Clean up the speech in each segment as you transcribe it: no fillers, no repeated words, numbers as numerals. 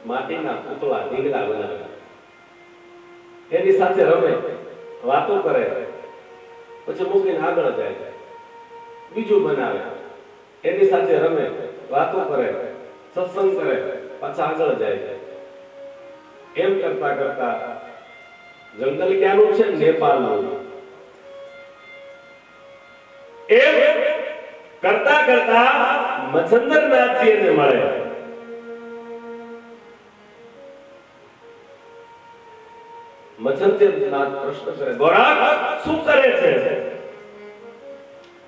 માટીના પુતળા ઢીંગલા બનાવે, એની સાથે રમે, વાતો કરે, પછી મૂકીને આગળ જાય, બીજું બનાવે, એની સાથે રમે, વાતો કરે, સત્સંગ કરે, પાછા આગળ જાય. એમ કરતા કરતા જંગલ ક્યાંનું છે? નેપાળનું. એમ કરતા કરતા મચ્છન્દરનાથજી એને મળે. મચ્છન્દરનાથ પ્રશ્ન કરે, ગોરા શું કરે છે?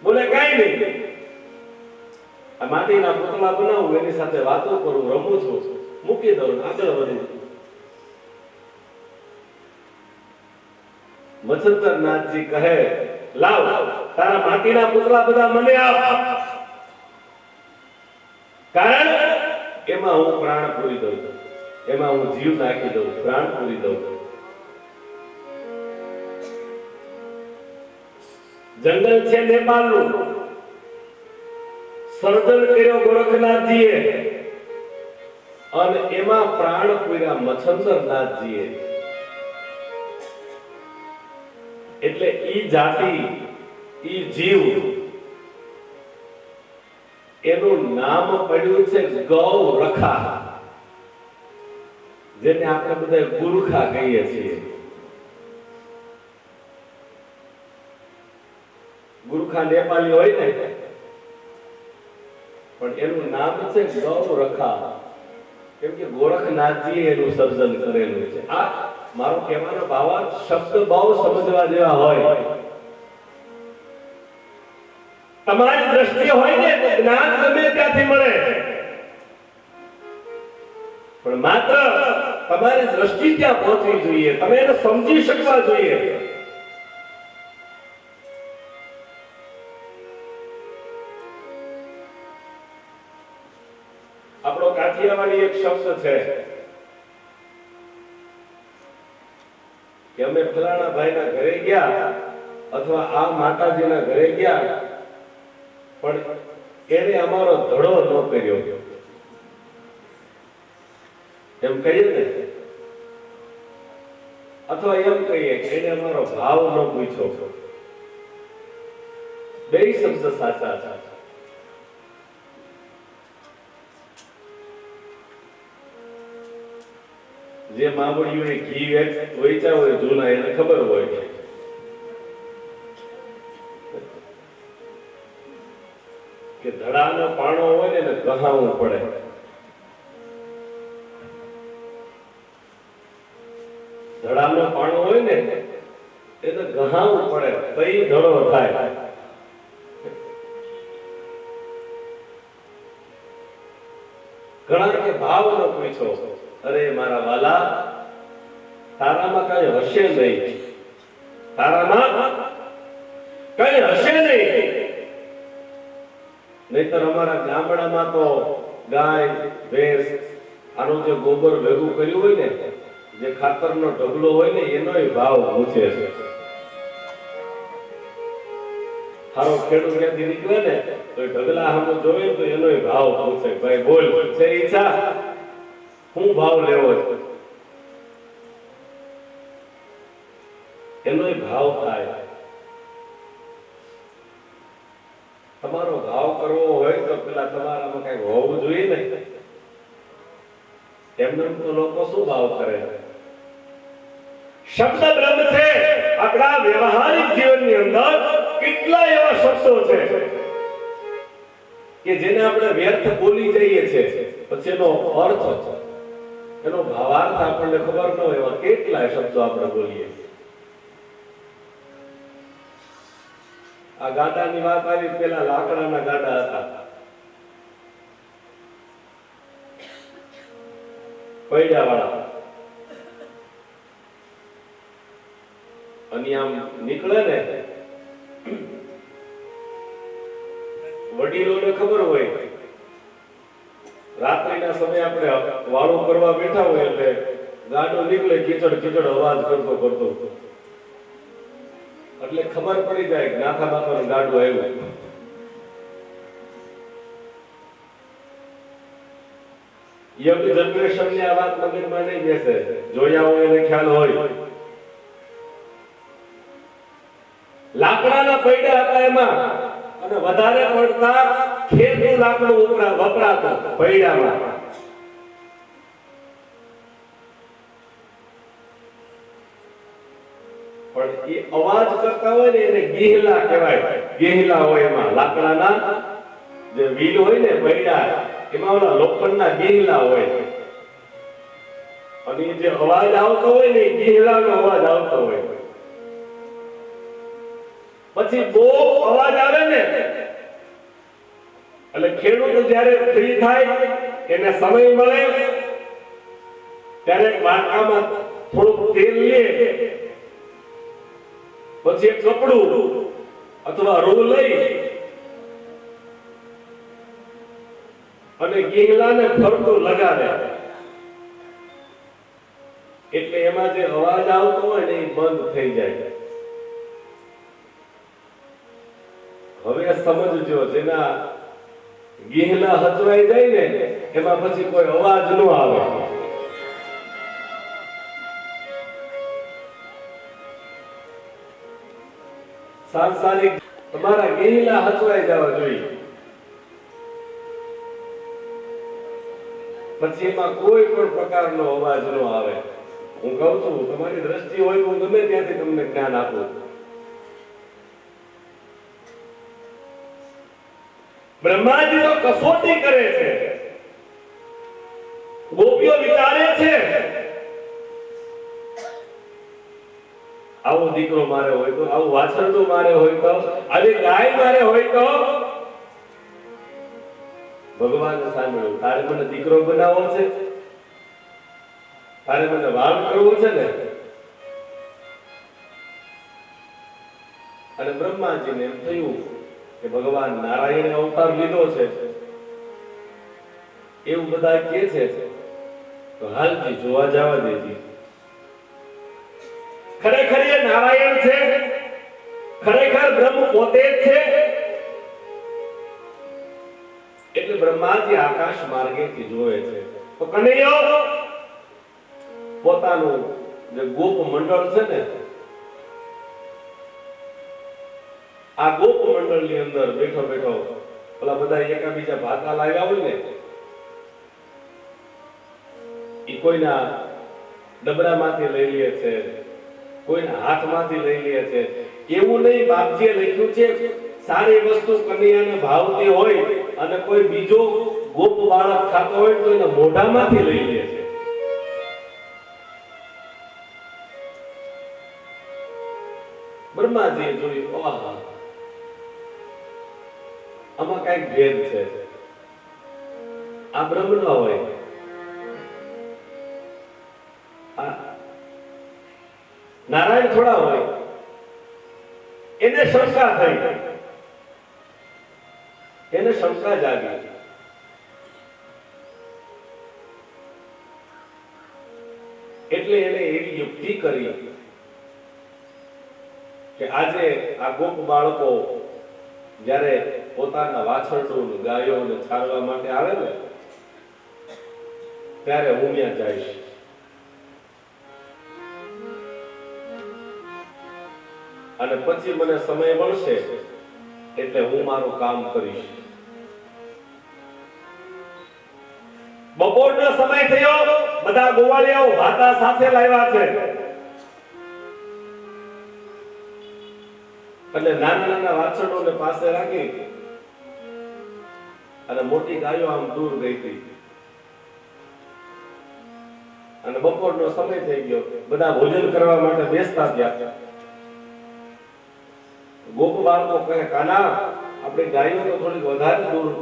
બોલે કાઈ નહીં, આ માટીના પુતળા બનાવું, એની સાથે વાતો કરું, રમું છું, મૂકી દઉં, આગળ વધું. મચ્છન્દરનાથજી કહે, લાવ તારા માટીના પુતળા બધા મને આપ, કારણ એમાં હું પ્રાણ પૂરી દઉં, એમાં હું જીવ નાખી દઉં, પ્રાણ પૂરી દઉં. જંગલ છે નેપાળનું, સર્જન કર્યો ગોરખનાથજીએ, અને એમાં પ્રાણ પૂર્યા મચ્છન્દરનાથજીએ. એટલે ઈ જાતિ, ઈ જીવ, એનું નામ પડ્યું છે ગૌરખા, જેને આપણે બધા ગુરખા કહીએ છીએ. ગુરખા નેપાળી હોય ને, પણ એનું નામ છે ગૌરખા, કેમ કે ગોરખનાથજી એનું સર્જન કરેલું છે. આ મારો કહેવાનો ભાવાર્થ શબ્દ બહુ સમજવા જેવા હોય. તમારી દ્રષ્ટિ હોય ને તો જ્ઞાન ગમે ત્યાંથી મળે, પણ માત્ર તમારી દ્રષ્ટિ ત્યાં પહોંચવી જોઈએ, તમે એને સમજી શકવા જોઈએ. આપણો કાઠિયાવાડી એક શબ્દ છે કે અમે ફલાણા ભાઈના ઘરે ગયા અથવા આ માતાજીના ઘરે ગયા, પણ એને અમારો ધડો ન કર્યો, એમ કહીએ ને, અથવા એમ કહીએ કે એને અમારો ભાવ ન પૂછ્યો. બે શબ્દ સાચા છે. જે માવડીઓએ ઘી વેચ્યા હોય જૂના, એને ખબર હોય કે ધડાનો પાણો હોય ને ગહાવવું પડે. ધડાનો પાણો હોય ને એને ગહાવવું પડે, તઈ ધડો થાય. ઘણા કે ભાવ ન પૂછો, અરે મારા વાલા, તારામાં કઈ હશે નહીં, તારામાં કઈ હશે નહીં. નહીતર અમારા ગામડામાં તો ગાય ભેંસ આનું જે ગોબર ભેગું કર્યું હોય ને, જે ખાતરનો ઢગલો હોય ને, એનોય ભાવ પૂછે છે. હારો ખેડૂત ક્યાંથી નીકળે ને તો ઢગલા સામે જોવે તો એનોય ભાવ પૂછે, ભાઈ બોલ છે ઈચ્છા, શું ભાવ લેવો છે? એનોય ભાવ થાય. તમારો ભાવ કરવો હોય તો પેલા તમારામાં કઈ હોવું જોઈએ ને. એમને તો લોકો શું ભાવ કરે? શબ્દ બ્રહ્મ છે. આપણા વ્યવહારિક જીવનની અંદર કેટલા એવા શબ્દો છે કે જેને આપણે વ્યર્થ બોલી જઈએ છીએ, પછી એનો અર્થ, એનો ભાવાર્થ આપણને ખબર ન હોય એવા કેટલાય શબ્દો આપણે બોલીએ. આ ગાડાની વાત આવી, પેલા લાકડાના ગાડા હતા, પૈડા વાળા, અને આમ નીકળે ને, વડીલોને ખબર હોય, રાત્રિના સમયે આપણે વાળું કરવા બેઠા હોય એટલે ગાડો નીકળે, કીચડ કીચડ અવાજ કરતો કરતો, એટલે ખબર પડી જાય કે નાથા બાપાનું ગાડું આવ્યું. યંગ જનરેશન ની આ વાત મગજમાં નહીં બેસે, જોયા હોય એને ખ્યાલ હોય. લાકડાના પૈડા હતા એમાં, અને વધારે પડતા ખેતનું લાકડું વપરાતું પૈડામાં. પણ એ અવાજ કરતા હોય ને એને ગેહલા કહેવાય. ગેહલા હોય એમાં લાકડાના જે વીલ હોય ને પૈડા, એમાં ઓલા લોખંડના ગેહલા હોય, અને જે અવાજ આવતો હોય ને એ ગેહલાનો અવાજ આવતો હોય. પછી બહુ અવાજ આવે ને એટલે ખેડૂત જ્યારે ફ્રી થાય, એને સમય મળે ત્યારે વાટકામાં થોડુંક તેલ લે, પછી એક કપડું અથવા રૂ લઈ અને ગેહલાને ફરતું લગાડે, એટલે એમાં જે અવાજ આવતો હોય ને એ બંધ થઈ જાય. હવે સમજજો, જેના ગેહલા હચવાઈ જાય ને એમાં પછી કોઈ અવાજ ન આવે. સાંસારિક તમારા ગેહલા હચવાઈ જવા જોઈએ, પછી એમાં કોઈ પણ પ્રકારનો અવાજ ન આવે. હું કહું છું, તમારી દ્રષ્ટિ હોય તો હું ગમે ત્યાંથી તમને જ્ઞાન આપું. બ્રહ્માજી તો કસોટી કરે છે, ગોપીઓ વિચારે છે આવો દીકરો મારે હોય તો, આવું વાછરડું મારે હોય તો, આવી ગાય મારે હોય તો. ભગવાન સાંભળ્યું, તારે મને દીકરો બનાવવો છે, તારે મને વાલ કરવો છે ને. અને બ્રહ્માજીને એમ થયું કે ભગવાન નારાયણે અવતાર લીધો છે એવું બધા કહે છે, તો હાલથી જોવા જવા દેજી. ખરેખર એ નારાયણ છે, ખરેખર બ્રહ્મ પોતે જ છે. એટલે બ્રહ્માજી આકાશ માર્ગેથી જોવે છે, તો કનૈયો પોતાનું જે ગોપ મંડળ છે ને, આ ગોપ મંડળ ની અંદર બેઠો બેઠો ઓલા બધા એકાબીજા ભાતા લાવ્યા હોય ને, એ કોઈના ડબરામાંથી લઈ લે છે, કોઈના હાથમાંથી લઈ લે છે. એવું નહીં, બાપજીએ લખ્યું છે સારી વસ્તુ કન્યાને ભાવતી હોય અને કોઈ બીજો ગોપ બાળક ખાતો હોય તો એના મોઢામાંથી લઈ લે છે. બ્રહ્માજીએ જોયું, આહા, આમાં કઈક ભેદ છે, આ બ્રહ્મ ન હોય, નારાયણ થોડા હોય. એને શંકા થઈ, એને શંકા જાગી. એટલે એને એવી યુક્તિ કરી કે આજે આ ગોપ બાળકો જ્યારે પોતાના વાછરડું ગાયોને છારવા માટે આવે ને, ત્યારે હું ત્યાં જઈશ. અને પછી મને સમય મળશે એટલે હું મારું કામ કરીશ. બપોરનો સમય થયો, બધા ગોવાળિયાઓ ભાતા સાથે લાવ્યા છે. એટલે નાના નાના વાછરડોને પાસે રાખી અને મોટી ગાયો આમ દૂર ગઈ હતી. અને બપોરનો સમય થઈ ગયો, બધા ભોજન કરવા માટે બેસતા થયા. ગોપ બાળકો કહે, કાના આપણી ગાયો તો થોડીક વધારે દૂર.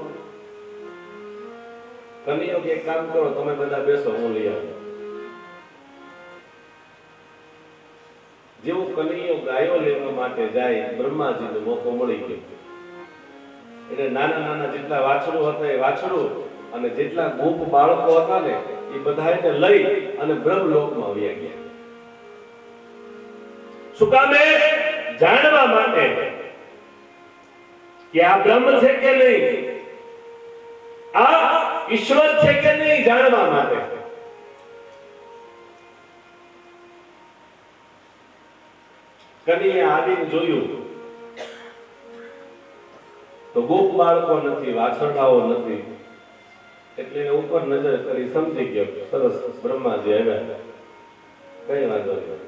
કનૈયો કે એક કામ કરો, તમે બધા બેસો, હું લઈ આવું. જેવું કનૈયો ગાયો લેવા માટે જાય, બ્રહ્માજીને મોકો મળી ગયો. એટલે નાના નાના જેટલા વાછડું હતા એ વાછડું અને જેટલા ગોપ બાળકો હતા ને એ બધાને લઈ અને બ્રહ્મલોકમાં આવ્યા ગયા. શું કામે? જાણવા માટે કે આ બ્રહ્મ છે કે નહીં. આ ઈશ્વર છે કે નહીં જાણવા માટે. કનૈયા આવીને જોયું તો ગોપ બાળકો નથી, વાછરડાઓ નથી, એટલે ઉપર નજર કરી સમજી ગયો સરસ બ્રહ્માજી આવ્યા, કઈ વાંધો નહીં.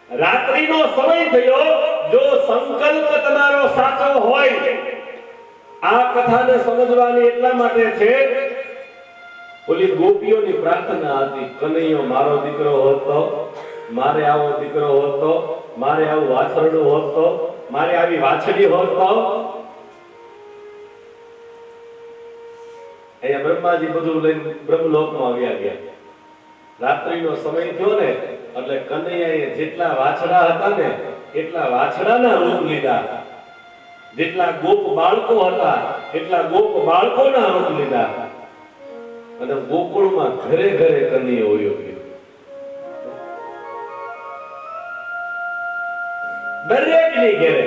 રાત્રિનો સમય થયો. જો સંકલ્પ તમારો સાચો હોય, આ કથાને સમજવાની એટલા માટે છે, ઓલી ગોપીઓની પ્રાર્થના હતી, કનૈયો મારો દીકરો હોત તો, મારે આવો દીકરો હોત તો, મારે આવું વાછરડું હોત તો, મારે આવી વાછડી હોત તો. અહીંયા બ્રહ્માજી બધું લઈને બ્રહ્મલોકમાં આવ્યા ગયા. રાત્રિનો સમય થયો ને એટલે કનૈયાએ જેટલા વાછડા હતા ને એટલા વાછડાના રૂપ લીધા, જેટલા ગોપ બાળકો હતા એટલા ગોપ બાળકોના રૂપ લીધા, અને ગોકુળમાં ઘરે ઘરે કનૈયો હોયો ગયો. દરેકની ઘરે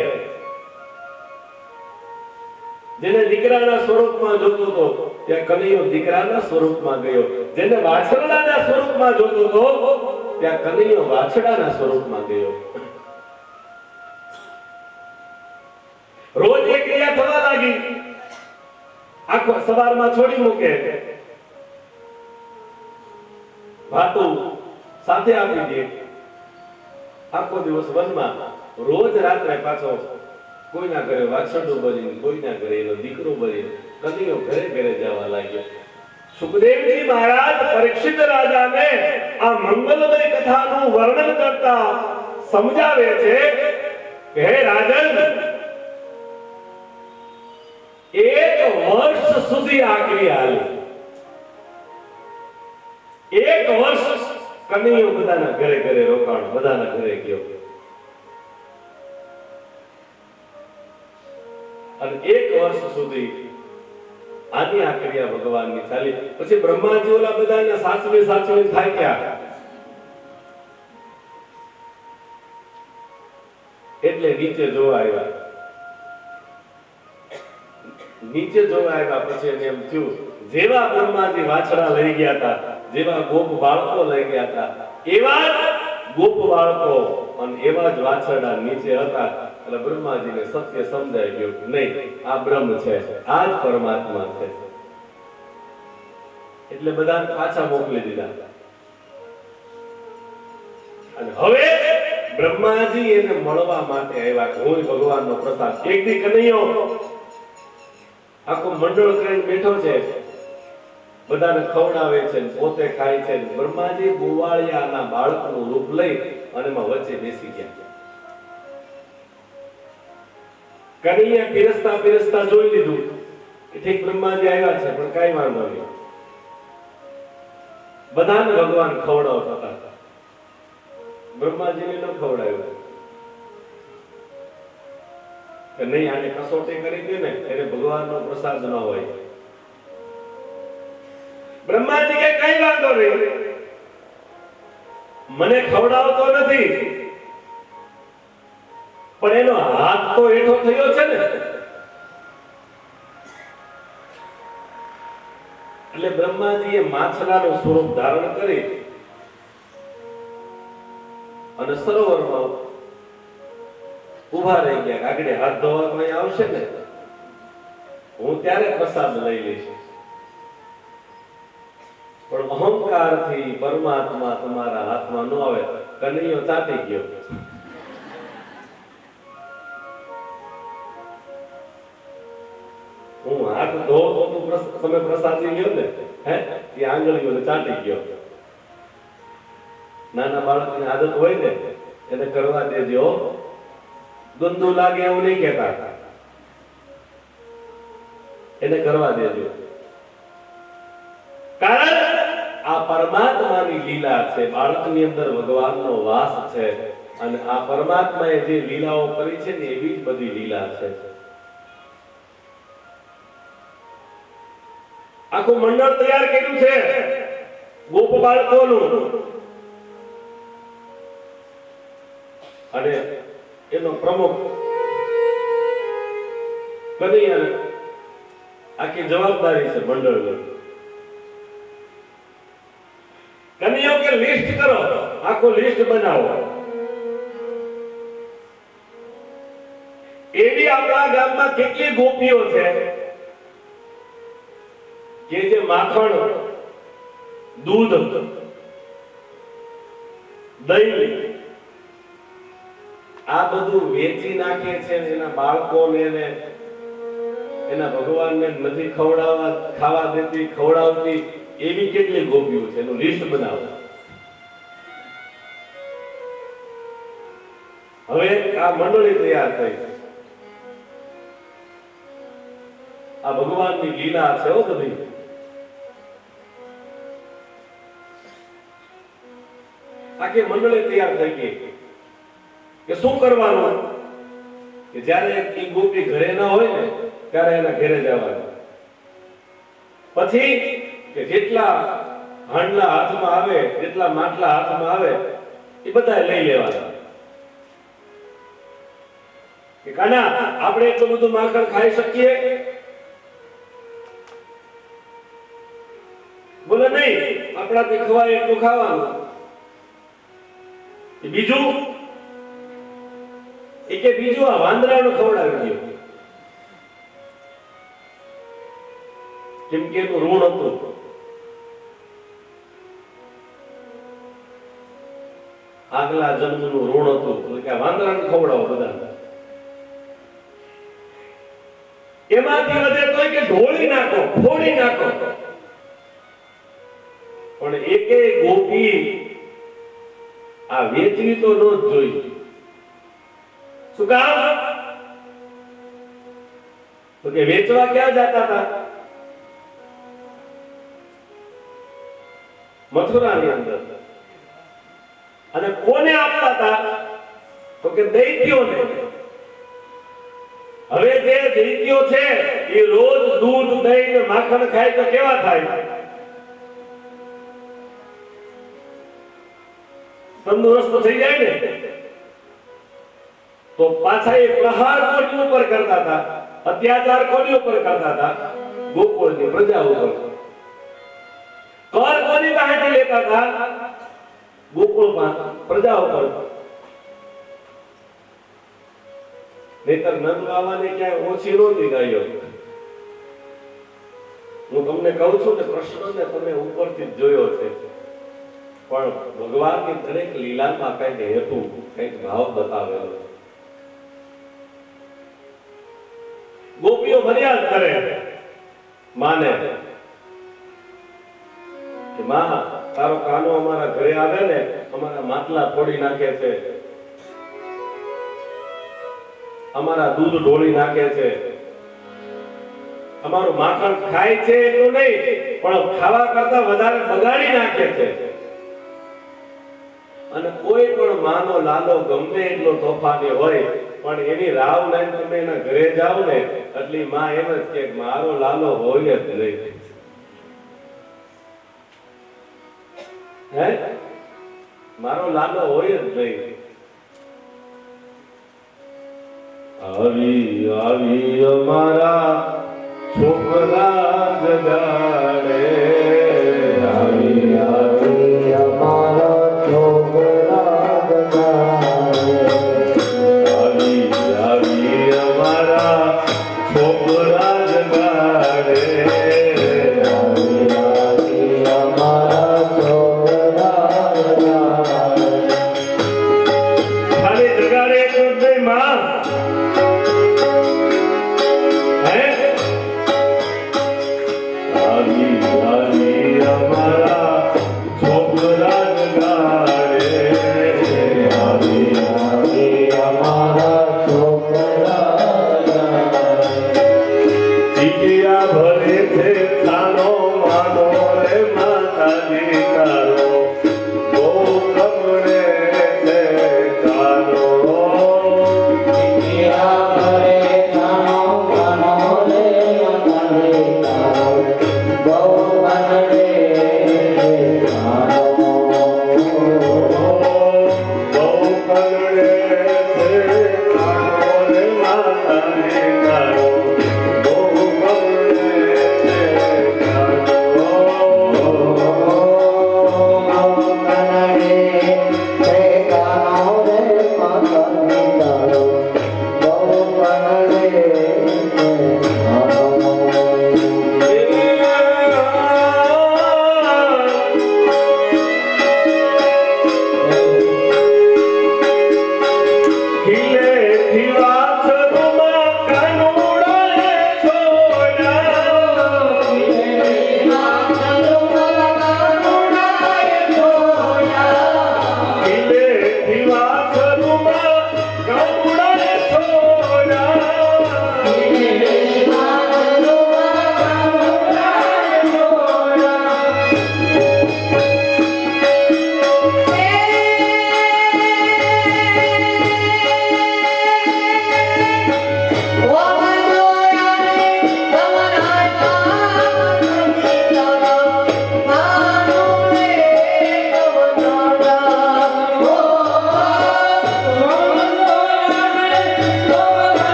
જેને દીકરાના સ્વરૂપમાં જોતો હતો ત્યાં કનૈયો દીકરાના સ્વરૂપમાં ગયો, જેને વાછરડાના સ્વરૂપમાં જોતો હતો ત્યાં કનૈયો વાછડાના સ્વરૂપમાં ગયો. રોજ એક ક્રિયા થવા લાગી. આખો સવારમાં છોડી મૂકે, વાતો સાથે આપી દે, આખો દિવસ વનમાં, રોજ રાત્રે પાછો કોઈના ઘરે વાછરડું બની, કોઈના ઘરે એનો દીકરો બની, કનૈયો ઘરે ઘરે જવા લાગ્યો. સુખદેવજી મહારાજ પરીક્ષિત રાજાને આ મંગલમય કથાનું વર્ણન કરતા સમજાવે છે કે હે રાજન, 1 વર્ષ સુધી આ ક્રિયા હાલી. 1 વર્ષ કનૈયો બધાના ઘરે ઘરે રોકાણ, બધાના ઘરે ગયો, અને 1 વર્ષ સુધી આની આ ક્રિયા ભગવાનની ચાલી. પછી બ્રહ્માજી ઓલા બધાને સાચવી થાય ક્યાં, એટલે નીચે જોવા આવ્યા. નીચે જોવા આવ્યા પછી એને એમ થયું, જેવા બ્રહ્માજી વાછડા લઈ ગયા હતા, જેવા ગોપ બાળકો લઈ ગયા હતા, એવા ગોપ બાળકો અને એવા જ વાછરડા નીચે હતા. એટલે બ્રહ્માજીને સત્ય સમજાઈ ગયું, નહીં આ બ્રહ્મ છે, આ જ પરમાત્મા છે. એટલે બધાને પાછા મોકલી દીધા. અને હવે બ્રહ્માજી એને મળવા માટે આવ્યા કે હું ભગવાનનો પ્રસાદ. એક દી કનૈયો આખું મંડળ કરીને બેઠો છે, બધાને ખવડાવે છે, પોતે ખાય છે. બ્રહ્માજી ગોવાળિયાના બાળકનું રૂપ લઈ અને એમાં વચ્ચે બેસી ગયા. કનૈયા પીરસતા જોઈ લીધું કે ઠીક બ્રહ્માજી આવ્યા છે, પણ કઈ વાંધો નહીં. બધાને ભગવાન ખવડાવતા હતા, બ્રહ્માજીને ન ખવડાવ્યું કે નહીં, આને કસોટી કરી દે ને એને ભગવાનનો પ્રસાદ ન હોય. બ્રહ્માજી કે કઈ વાંધો નહીં, મને ખવડાવતો નથી, પણ એનો હાથ તો હેઠો થયો છે ને. એટલે બ્રહ્માજીએ માછલાનું સ્વરૂપ ધારણ કરી અને સરોવરમાં ઉભા રહી ગયા. આગળ હાથ ધોવા કોઈ આવશે ને, હું ત્યારે પ્રસાદ લઈ લઈશ. પણ અહંકારથી પરમાત્મા તમારા હાથમાં ન આવે. કનૈયો ચાટી ગયો. હું હાથ ધોતો તો તમે પ્રસાદી લ્યો ને, હે એ આંગળીઓને ચાટી ગયો. નાના બાળકની આદત હોય ને, એને કરવા દેજો, ગંદુ લાગે એવું નહીં કહેતા, એને કરવા દેજો. કારણ આ પરમાત્માની લીલા છે, બાળકની અંદર ભગવાનનો વાસ છે, અને આ પરમાત્માએ જે લીલાઓ કરી છે ને એવી જ બધી લીલા છે. આખું મંડળ તૈયાર કર્યું છે ગોપ બાળકોનું, અને એનો પ્રમુખ કનૈયા આખી જવાબદારી છે મંડળની. કન્યાઓ કે લિસ્ટ કરો, આખો લિસ્ટ બનાવો. એવી આપણા ગામમાં કેટલી ગોપીઓ છે કે જે માખણ, દૂધ, દહીં આ બધું વેચી નાખે છે. એના બાળકોને એના ભગવાનને નથી ખાવા દેતી, ખવડાવતી. એવી કેટલી ગોપીઓ છે, એનું લિસ્ટ બનાવો. હવે આ મંડળી તૈયાર થઈ. આ ભગવાનની લીલા છે હો બધી. આખી મંડળી તૈયાર થઈ ગઈ કે શું કરવાનું, કે જ્યારે એ ગોપી ઘરે ન હોય ને ત્યારે એના ઘરે જવાનું. પછી કે જેટલા હાંડલા હાથમાં આવે, જેટલા માટલા હાથમાં આવે એ બધા લઈ લેવાના. કે કાના આપણે એટલું બધું માખણ ખાઈ શકીએ? બોલે નહીં, આપણાથી ખવાય એટલું ખાવાનું. બીજું કે બીજું આ વાંદરાનું ખવડાવી દો, કેમ કે એનું ઋણ હતું. આગલા જન્મનું ઋણ હતું કે વાંદરાને ખવડાવો બધા. એમાંથી વધે તો કે ઢોળી નાખો, ફોડી નાખો. પણ એકે ગોપી આ વેચવી તો ન જ જોઈ. શું કામ? તો કે વેચવા ક્યાં જતા હતા? મથુરાની અંદર. અને કોને આપતા હતા? તો કે દૈત્યોને. હવે જે દૈત્યો છે એ રોજ દૂધ, દહીં ને માખણ ખાય તો કેવા થાય? તંદુરસ્ત થઈ જાય ને. તો પાછા એ પ્રહાર કોની ઉપર કરતા હતા? અત્યાચાર કોની ઉપર કરતા હતા? ગોકુળની પ્રજા ઉપર. કર કોની પાસેથી લેતા હતા? ગોકુળમાં પ્રજા ઉપર. નહીતર નંદ બાવાને ક્યાંય ઓછી નહોતી ગાયો. હું તમને કહું છું કે કૃષ્ણને તમે ઉપરથી જ જોયો છે, પણ ભગવાનની દરેક લીલામાં કઈક હેતુ, કઈક ભાવ બતાવેલો. ગોપીઓ ફરિયાદ કરે માને કે માં, તારો કાનો અમારા ઘરે આવે ને અમારા માટલા ફોડી નાખે છે, અમારા દૂધ ઢોળી નાખે છે, અમારું માખણ ખાય છે એટલું નહીં પણ ખાવા કરતા વધારે બગાડી નાખે છે. અને કોઈ પણ માનો લાલો ગમે એટલો તોફાની હોય પણ એની રાવ લઈને તમે એના ઘરે જાઓ ને એટલે માં એમ જ કે મારો લાલો હોય જ નહીં. હે, મારો લાલો હોય જ નહીં. આવી આવી અમારા છોકરા જગાડે, આવી આવી અમારા છોકરા જગાડે, આવી આવી અમારા છોકરા જગાડે, આવી આવી અમારા છોકરા જગાડે. ખાલી જગાડે તો નહીં માં, Oh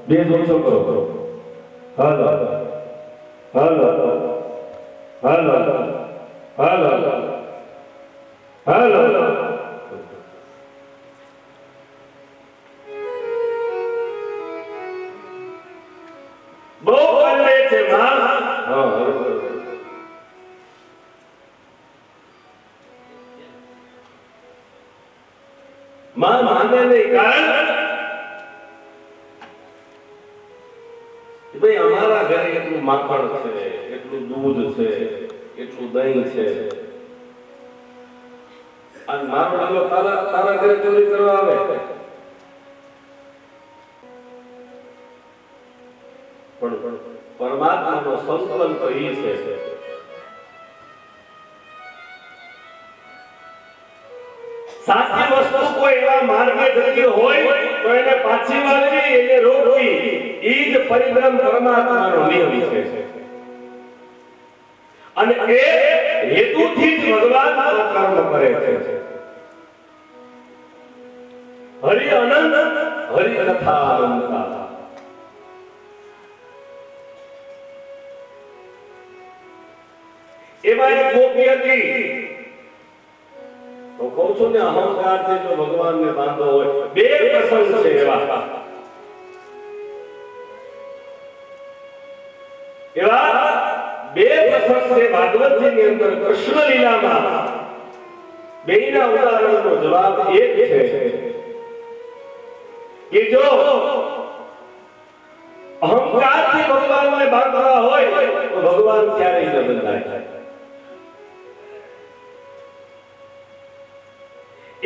બે ઓછો કરો હાલો હાલો હાલો હાલો હાલો બહુ કરે છે માં. હા માં માને નહીં કારણ ભાઈ અમારા ઘરે એટલું માખણ છે, એટલું દૂધ છે, એટલું દહીં છે, અને મારો ડગલો તારા ઘરે ચોરી કરવા આવે. પણ પરમાત્માનો સંકલ્પ એ છે સાચી વસ્તુ કોઈ એવા માર્ગે જતી હોય તો એને પાછી વાળવી, એને રોકવી, એ જ પરિભ્રમ પરમાત્માનો નિયમ છે. અને એ હેતુથી જ ભગવાન આ કર્મ કરે છે. હરિ અનંત હરિ કથા અનંતા. એમાં એક ગોપી હતી. તો કહું છું ને, અહંકાર થી જો ભગવાનને બાંધો હોય, બે પ્રસંગ છે એવા બે પ્રસંગ છે ભાગવતજી ની અંદર. કૃષ્ણ લીલામાં બેના ઉદાહરણનો જવાબ એક છે કે જો અહંકારથી ભગવાનને બાંધવા હોય તો ભગવાન ક્યારેય ન બંધાય.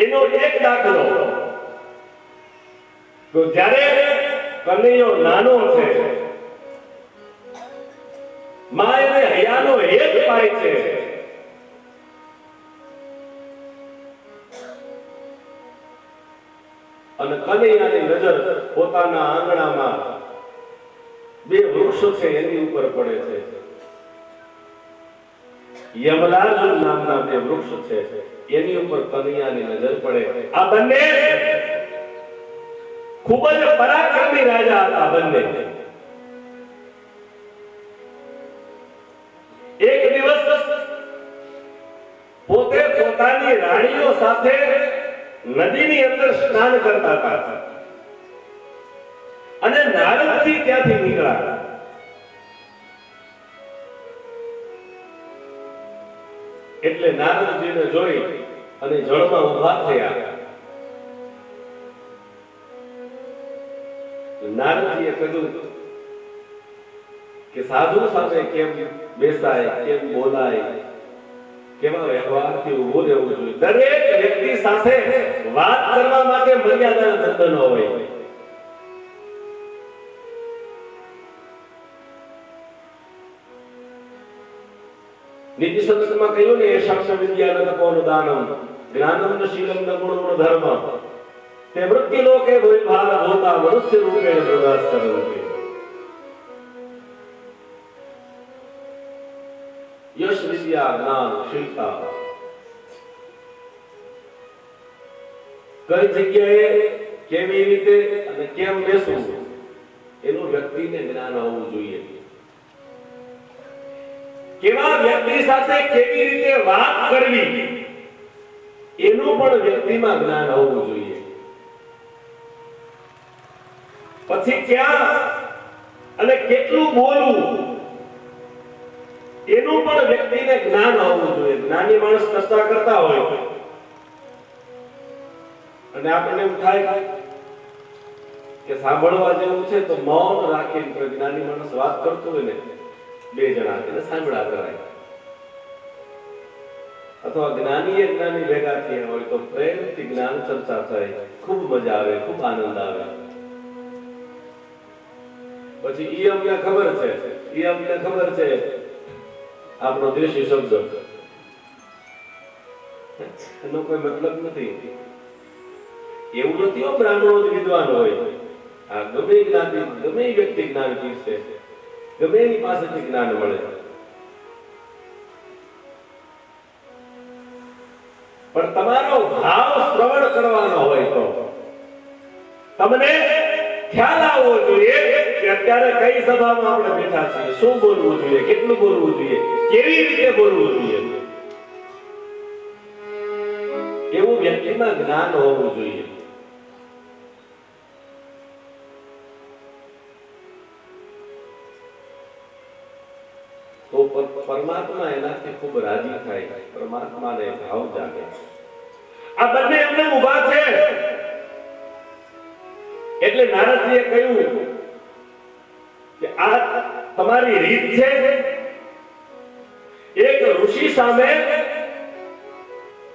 એનો એક દાખલો, તો જ્યારે કનૈયો નાનો છે, માં એને હૈયાનો હેત પાય છે. અને કનૈયાની નજર પોતાના આંગણામાં બે વૃક્ષ છે એની ઉપર પડે છે. યમલાર્જુન નામના બે વૃક્ષ છે, એની ઉપર કનૈયાની નજર પડે. આ બંને ખૂબ જ પરાક્રમી રાજા હતા. બંને એક દિવસ પોતે પોતાની રાણીઓ સાથે નદીની અંદર સ્નાન કરતા હતા અને નારદજી ત્યાંથી નીકળ્યા. એટલે નારદજીને જોઈ અને જળમાં ઊભા થયા. નારદજીએ કહ્યું કે સાધુ સાથે કેમ બેસાય, કેમ બોલાય, કેવા વ્યવહારથી ઊભું રહેવું જોઈએ. દરેક વ્યક્તિ સાથે વાત કરવા માટે મર્યાદાના બંધનો હોય. નીતિ સંગતમાં કહ્યું ને, એ શાસ્ત્ર વિદ્યા ન તપોનું દાનમ જ્ઞાનમ ન શીલમ ન ગુણમ ન ધર્મ તે મૃત્યુ લોકે ભૂભાર હોતા મનુષ્ય રૂપે પ્રવાસ કરંતિ. યશ વિદ્યા જ્ઞાન શીલતા કઈ જગ્યાએ કેવી રીતે અને કેમ બેસવું એનું વ્યક્તિને જ્ઞાન હોવું જોઈએ. કેવા વ્યક્તિ સાથે કેવી રીતે વાત કરવી એનું પણ વ્યક્તિમાં જ્ઞાન હોવું જોઈએ. પછી ક્યાં અને કેટલું બોલવું એનું પણ વ્યક્તિને જ્ઞાન હોવું જોઈએ. જ્ઞાની માણસ ચર્ચા કરતા હોય અને આપણને એમ થાય કે સાંભળવા જેવું છે તો મૌન રાખીને જ્ઞાની માણસ વાત કરતો હોય ને બે જણા એને સાંભળા કરાય. અથવા જ્ઞાની જ્ઞાની ભેગા થયા હોય તો પ્રેમથી જ્ઞાન ચર્ચા થાય, ખૂબ મજા આવે, ખૂબ આનંદ આવે. પછી ઈ અમને ખબર છે આપણો દેશી શબ્દ એનો કોઈ મતલબ નથી. એવું નથી હો બ્રાહ્મણો જ વિદ્વાન હોય. આ ગમે જ્ઞાતિ ગમે વ્યક્તિ જ્ઞાન પીરસે, ગમે એની પાસેથી જ્ઞાન મળે. પણ તમારો ભાવ શ્રવણ કરવાનો હોય તો તમને ખ્યાલ આવવો જોઈએ કે અત્યારે કઈ સભામાં આપણે બેઠા છીએ, શું બોલવું જોઈએ, કેટલું બોલવું જોઈએ, કેવી રીતે બોલવું જોઈએ. એવું વ્યક્તિમાં જ્ઞાન હોવું જોઈએ. તો પરમાત્મા એનાથી ખૂબ રાજી થાય, પરમાત્માને ભાવ જાગે. આ બંને એમને ઊભા છે એટલે નારદજીએ કહ્યું કે આ તમારી રીત છે. એક ઋષિ સામે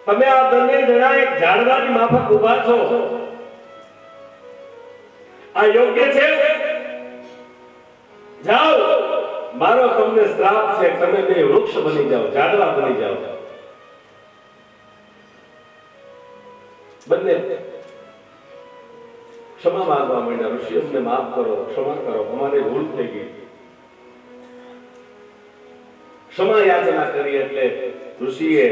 તમે આ બંને જણા એક ઝાડવાની માફક ઊભા છો, આ યોગ્ય છે? જાઓ, મારો તમને શ્રાપ છે, તમે બે વૃક્ષ બની જાઓ, ઝાડવા બની જાઓ. બંને ક્ષમા માંગવા માંડ્યા. ઋષિ અમને માફ કરો, ક્ષમા કરો, અમારી ભૂલ થઈ ગઈ. ક્ષમા યાચના કરી એટલે ઋષિએ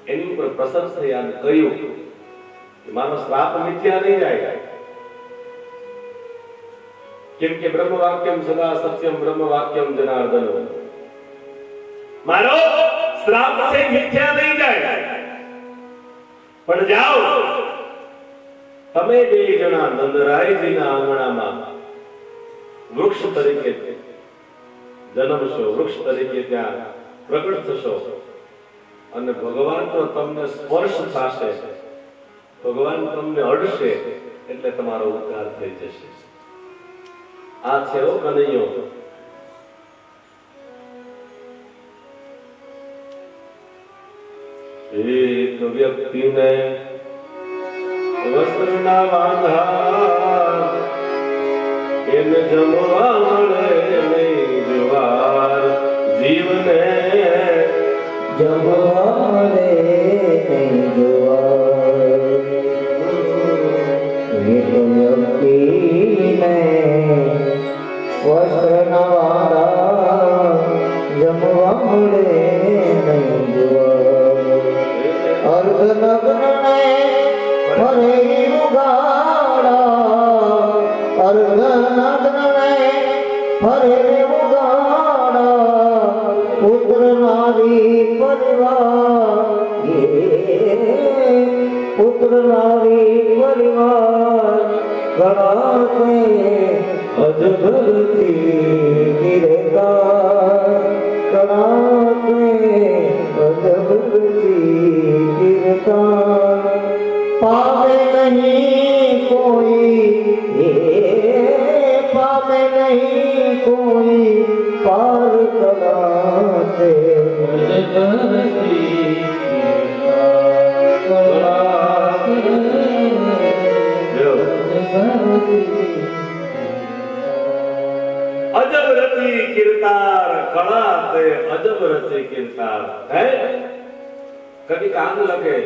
એની ઉપર પ્રસન્ન થયા અને કહ્યું કે મારો શ્રાપ મિથ્યા નહીં જાય. કેમ કે બ્રહ્મ વાક્યમ સદા સત્યમ બ્રહ્મ વાક્યમ જનાર્દન. મારો શ્રાપ છે મિથ્યા નહીં જાય. પણ જાઓ, તમે બે જણા નંદરાયજીના આંગણામાં વૃક્ષ તરીકે જન્મશો, વૃક્ષ તરીકે ત્યાં પ્રગટ થશો અને ભગવાનનો તમને સ્પર્શ થશે, ભગવાન તમને અડશે એટલે તમારો ઉદ્ધાર થઈ જશે. આ છે ઓ કનૈયો. એક વ્યક્તિને વસ્ત્રના વાંધા એને જમવા મળે નહીં જુવાર, જીવને જમવા મળે નહીં જુવાર. એક વ્યક્તિને વસ્ત્રના વાંધા જમવા મળે નહીં જુવાર. અર્ધનગ્નને ફરે ઉગાડા, અર્ધનગ્નને ફરે ઉગાડા. પુત્ર નારી પરિવાર, પુત્ર નારી પરિવાર ગણાતે અજગરથી ગિરતા, ગણાતે અજગરથી ગિરતા. પામે નહીં કોઈ, પામે નહીં કોઈ પાર કરાતે અજગરથી અજબ રચી કિરતાર કળાતે અજબ રચી કિરતાર. હે કभी કાન લગે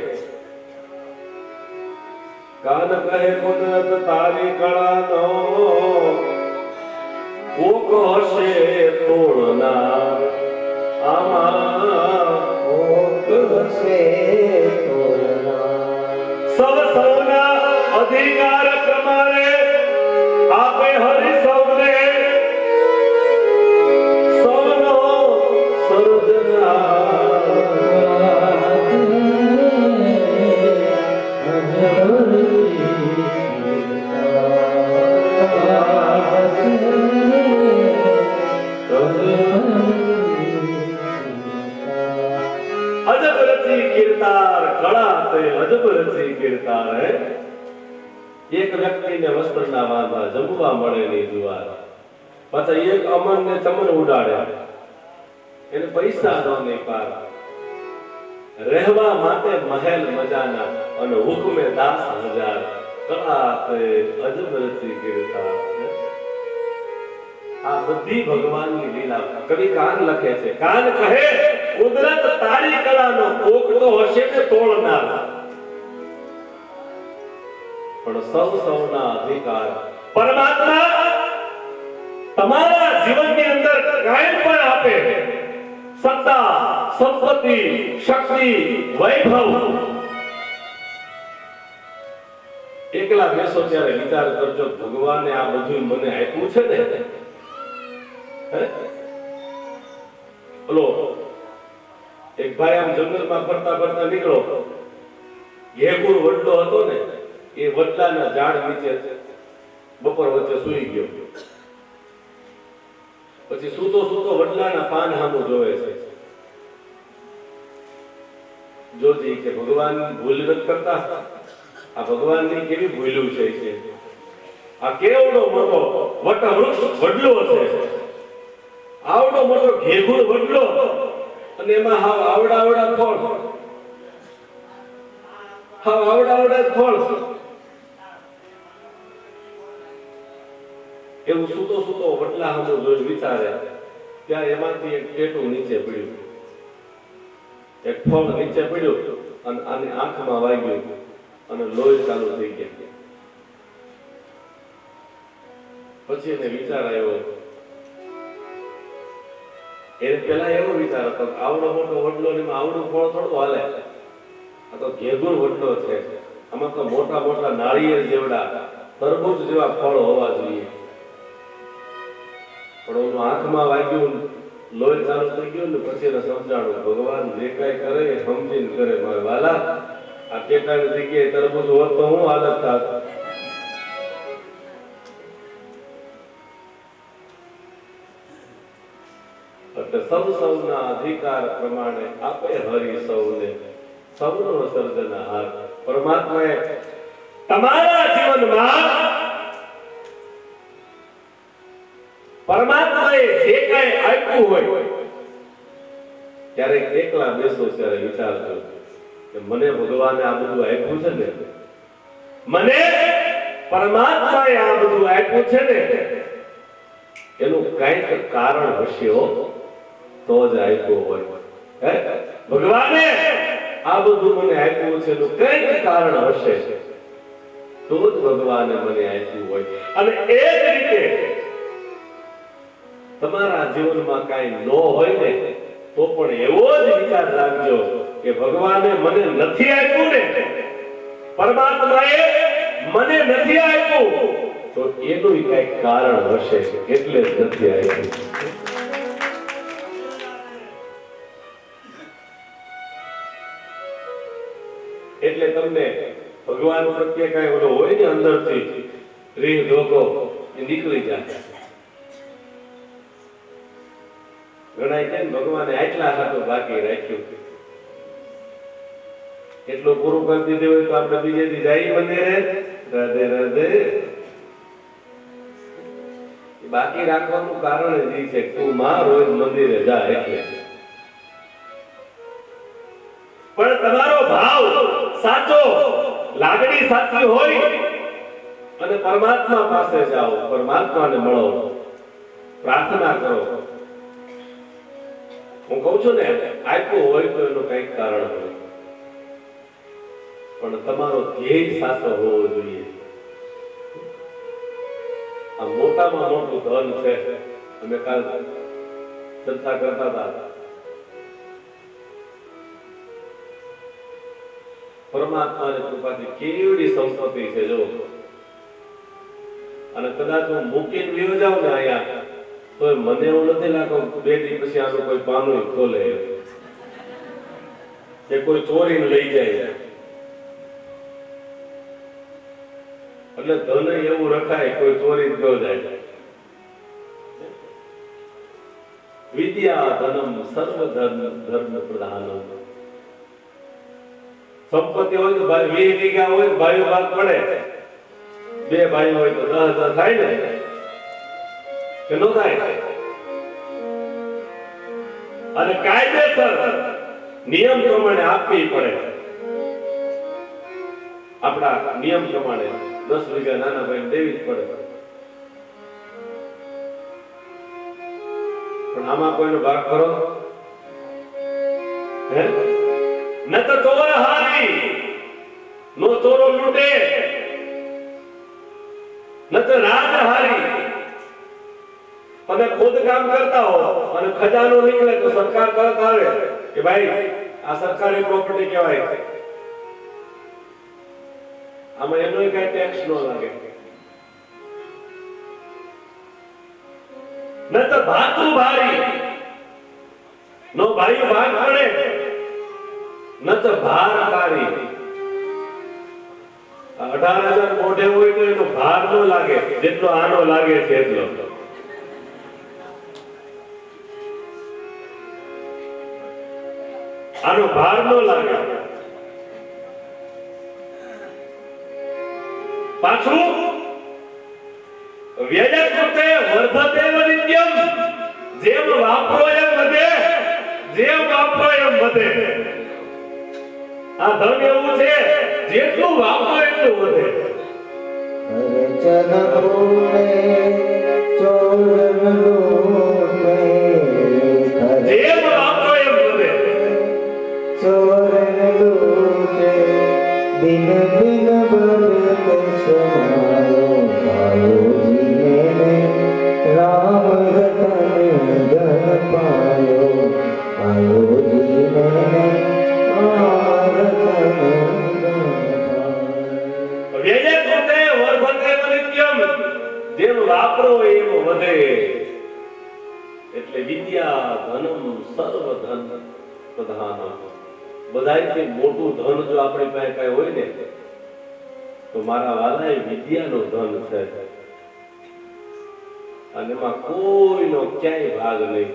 કાન કહે કુદરત તારી કળાનો કોક હશે તોડનાર. આમાં કોક હશે તોડનાર. સૌ સૌના અધિકાર પ્રમાણે આપે હરિ સૌને સૌનો એક વ્યક્તિને વસ્ત્રના વાંધા, જમવા મળે નહીં જુવાર. પાછા એક અમનને ચમન ઉડાડે, એને પૈસા નો નહીં પાર. રહેવા માટે મહેલ મજાના અને હુકમે દાસ હજાર. કળાતે અજબ રચી કીર્તા. આ બધી ભગવાનની લીલા. કવિ કાન લખે છે, કાન કહે કુદરત તારી કળાનો કોક તો હશે ને તોડનાર, પણ સૌ સૌના અધિકાર. પરમાત્મા તમારા જીવનની અંદર કાંઈ પણ આપે, સત્તા, સંપત્તિ, શક્તિ, વૈભવ. એકલા બેસો ત્યારે વિચાર કરજો, ભગવાને આ બધું મને આપ્યું છે ને. બોલો, એક ભાઈ આમ જંગલમાં ફરતા ફરતા નીકળો, ઘેગુર વડલો હતો ને, એ વડલાના ઝાડ નીચે બપોર વચ્ચે સૂઈ ગયો. પછી સૂતો સૂતો વડલાના પાન સામું જોવે છે. જોજી કે ભગવાન ભૂલ નથી કરતા. આ ભગવાનની કેવી ભૂલ્યું છે. આ કેવડો મોટો વટવૃક્ષ વડલો છે, આવડો મોટો ઘેઘુર વડલો, અને એમાં હાવ આવડા આવડા ફળ, હાવ આવડા આવડા ફળ. એવું સૂતો સૂતો વડલા સામું જોઈ વિચારે, ત્યાં એમાંથી એક ટેટું નીચે પડ્યું, એક ફળ નીચે પડ્યું અને આની આંખમાં વાગ્યું અને લોહી ચાલુ થઈ ગયા. પછી એને વિચાર આવ્યો, એને પેલા એવો વિચાર હતો, આવડો મોટો વડલો ને આવડું ફળ થોડું હાલે, આ તો ઘેઘુર વડલો છે, આમાં તો મોટા મોટા નાળિયેર જેવડા, તરબૂચ જેવા ફળ હોવા જોઈએ. પણ ઓનું આંખમાં વાગ્યું, લોહી ચાલુ થઈ ગયું ને પછી એને સમજાણું, ભગવાન જે કઈ કરે એ સમજીને કરે. મારે વાલા, આ ટેટાની જગ્યાએ તરબૂચ હોત તો હું હાલત થાત. એટલે સૌ સૌના અધિકાર પ્રમાણે આપે હરિ સૌને, સૌનો સર્જનહાર. પરમાત્માએ તમારા જીવનમાં, પરમાત્માએ જે કઈ આપ્યું હોય, ત્યારે એકલા બેસો ત્યારે વિચારજો કે મને ભગવાને આ બધું આપ્યું છે ને, મને પરમાત્માએ આ બધું આપ્યું છે ને, એનું કઈક કારણ હશે તો જ આપ્યું હોય. ભગવાને આ બધું મને આપ્યું છે એનું કઈક કારણ હશે તો જ ભગવાને મને આપ્યું હોય. અને એ જ રીતે તમારા જીવનમાં કઈ ન હોય ને તો પણ એવો જ વિચાર રાખજો કે ભગવાને મને નથી આપ્યું ને, પરમાત્માએ મને નથી આપ્યું, તો એનું કઈક કારણ હશે એટલે જ નથી આપ્યું. એટલે તમને ભગવાન પ્રત્યે કઈ ઓલો હોય ને અંદરથી રીહ ધોકો એ નીકળી જાય. ગણાય છે ભગવાને આટલા હાથો બાકી રાખ્યું, એટલું પૂરું કરી દીધું હોય તો આપણે બીજે દી જાય મંદિરે, રાધે રાધે. બાકી રાખવાનું કારણ જ છે તું માં રોજ મંદિરે જા એટલે. પણ તમારો ભાવ સાચો, લાગણી સાચી હોય અને પરમાત્મા પાસે જાઓ, પરમાત્માને મળો, પ્રાર્થના કરો. હું કહું છું ને, આપ્યું હોય તો એનું કઈક કારણ હોય, પણ તમારો ધ્યેય સાચો હોવો જોઈએ. આ મોટામાં મોટું ધન છે. અમે કાલ ચર્ચા કરતા હતા, પરમાત્માની કૃપાથી કેવડી સંપત્તિ છે જો. અને કદાચ હું મૂકીને વિયો જાઉં ને અહીંયા તો મને એવું નથી લાગતું 2 દી પછી આનું કોઈ પાનું ખોલે કે કોઈ ચોરીને લઈ જાય. એટલે ધન એવું રખાય કોઈ ચોરી જ ન જાય. વિદ્યા ધનમ સર્વ ધર્મ પ્રધાનમ. સંપત્તિ હોય તો 20 વીઘા હોય, 22 ભાગ પડે. બે ભાઈ હોય તો 10,000 થાય ને કે નો થાય? અને કાયદેસર નિયમ પ્રમાણે આપવી પડે. આપણા નિયમ પ્રમાણે 10 વીઘા નાના ભાઈ દેવી જ પડે. પણ આમાં કોઈનો ભાગ ખરો? હે? ન તો ચોર હારી નો ચોરો લૂટે, ન તો રાજ હારી. તમે ખુદ કામ કરતા હો અને ખજાનો નીકળે તો સરકાર તરત આવે કે ભાઈ આ સરકારી પ્રોપર્ટી કહેવાય. આમાં એનો કઈ ટેક્સ ન લાગે. ન તો ભાતું ભારી નો ભાઈ ભાગ પડે, ન તો ભારકારી. 18,000 મોઢે હોય તો એનો ભાર નો લાગે જેટલો આનો લાગે છે એટલો. આનો ભાર નો લાગે. પાછું વ્યયકૃતે વર્ધતે નિત્યમ. જેમ વાપરો એમ વધે, જેમ વાપરો એમ વધે. આ ધન એવું છે જેટલું વાપરો એટલું વધે. ચન બોલે ચોર લૂટે, જેમ વાપરો એમ વધે. ચોર લૂટે દિન દિન બરત સમાયો, પાયો જીને રામ રતન ધન પાયો, પાયો જીને રામ રતન ધન પાયો. વ્યયકૃતે વર્ધતે નિત્યમ. જેમ વાપરો એમ વધે. એટલે વિદ્યા ધનમ સર્વ ધન પ્રધાન. બધાયથી મોટું ધન જો આપણી પાસે કઈ હોય ને તો મારા વાલા એ વિદ્યાનું ધન છે. અને એમાં કોઈનો ક્યાંય ભાગ નહીં.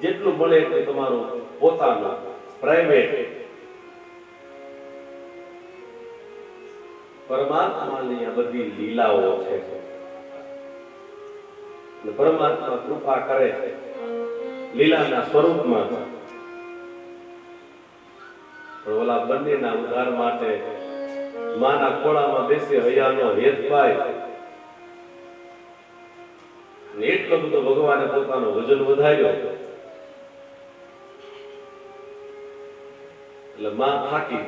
જેટલું મળે એટલું તમારું પોતાનું પ્રાઇવેટ. પરમાત્માની આ બધી લીલાઓ છે. પરમાત્મા કૃપા કરે છે લીલાના સ્વરૂપમાં. ઓલા બંનેના ઉદ્ધાર માટે માના ખોળામાં બેસી હૈયાનો હેત પાય. એટલો બધો ભગવાને પોતાનો વજન વધાર્યો એટલે માં થાકી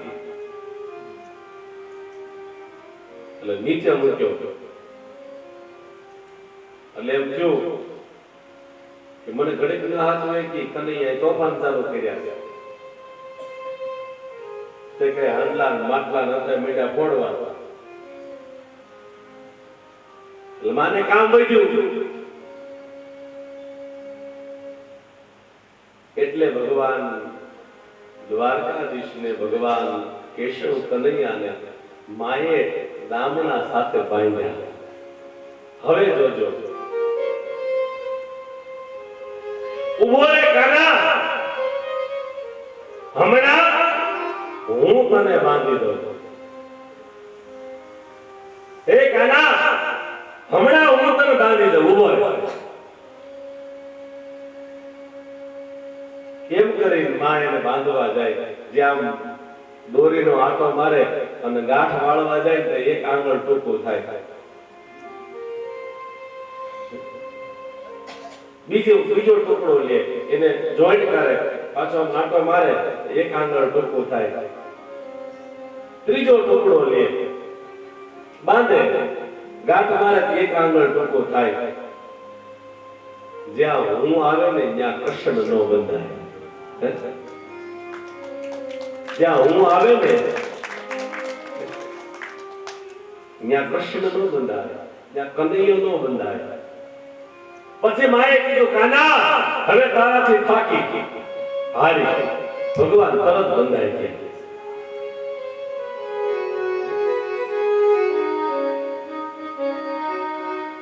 એટલે નીચે મૂક્યો. એટલે એમ થયું કે મને ઘડીક ના હાથ હોય કે કનૈયાએ તોફાન ચાલુ કર્યા. તે કઈ હાંડલા માટલા નતા મીઠા ફોડવા. એટલે માને કામ વધ્યું. એટલે ભગવાન દ્વારકાધીશને ભગવાન કેશવ કનૈયાને માએ દામણા સાથે બાંધ્યા. હવે જોજો ઉભો રે કાના, હમણાં હું તને બાંધી દઉં. એ કાના, હમણાં હું તને બાંધી દઉં. ઉભો રે. કેમ કરી માં એને બાંધવા જાય, જ્યાં દોરીનો આંટો મારે અને ગાંઠ વાળવા જાય તો એક આંગળ ટૂંકું થાય. બીજો ટુકડો લે એને જોઈન્ટ કરે, પાછો આંટો મારે એક આંગળ ટૂંકું થાય. ત્રીજો ટુકડો લે બાંધે, ગાંઠ મારે એક આંગળ ટૂંકું થાય. જ્યાં હું આવે ને ત્યાં કૃષ્ણ નો બંધાય. જ્યાં હું આવે ને ત્યાં કૃષ્ણ નો બંધાય, ત્યાં કનૈયો નો બંધાય. પછી માએ કીધું કાના હવે તારાથી થાકી હારી. ભગવાન તરત બંધાય છે.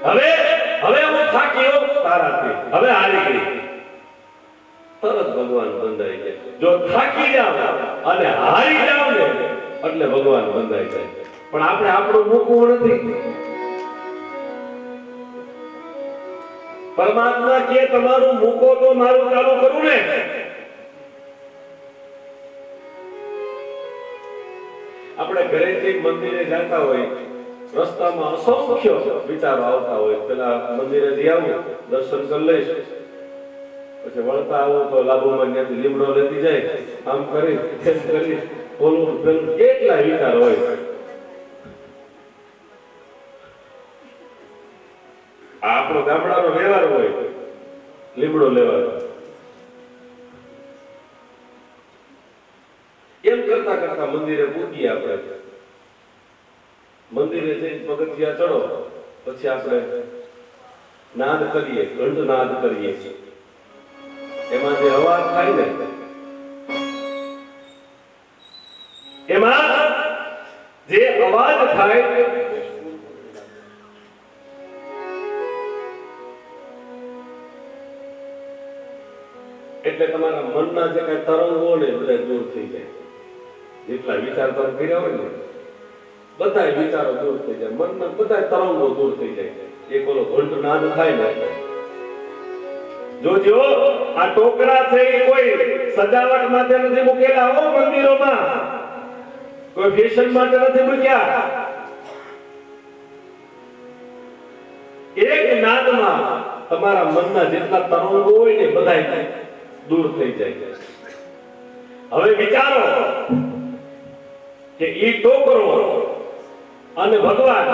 હવે હું થાક્યો તારાથી, હવે હારી ગઈ. તરત ભગવાન બંધાય છે. જો થાકી જાવ અને હારી જાવ ને એટલે ભગવાન બંધાય જાય. પણ આપણે આપણું મૂકવું નથી. પરમાત્મા કે તમારું મૂકો તો મારું ચાલુ કરું ને. આપણે ઘરેથી મંદિરે જતા હોય, રસ્તામાં અસંખ્ય વિચારો આવતા હોય, પેલા મંદિરે જઈ આવું, દર્શન કરી લઈશ, પછી વળતા આવું તો લાભુમાં ત્યાંથી લીમડો લેતી જાય, આમ કરી તેમ કરી ઓલું પેલું કેટલા વિચાર હોય. આપણો ગામડાનો વ્યવહાર હોય, લીમડો લેવાનો. એમ કરતા કરતા મંદિરે પૂગીએ. આપણે મંદિરે જઈને પગથિયા ચડો, પછી આપણે નાદ કરીએ, ઘંટ નાદ કરીએ. એમાં જે અવાજ થાય ને, એમાં જે અવાજ થાય એટલે તમારા મનના જે કઈ તરંગો ને બધા દૂર થઈ જાય. જેટલા વિચાર તમે કર્યા હોય ને બધા વિચારો દૂર થઈ જાય, મનના બધા તરંગો દૂર થઈ જાય. એક ઓલો ઘંટ નાદ થાય ને, જોજો આ ટોકરા છે એ કોઈ સજાવટ માટે નથી મૂકેલા હો મંદિરોમાં, કોઈ ફેશન માટે નથી મૂક્યા. એક નાદમાં તમારા મનના જેટલા તરંગો હોય ને બધા દૂર થઈ જાય. હવે વિચારો કે ઈ ટોકરો અને ભગવાન,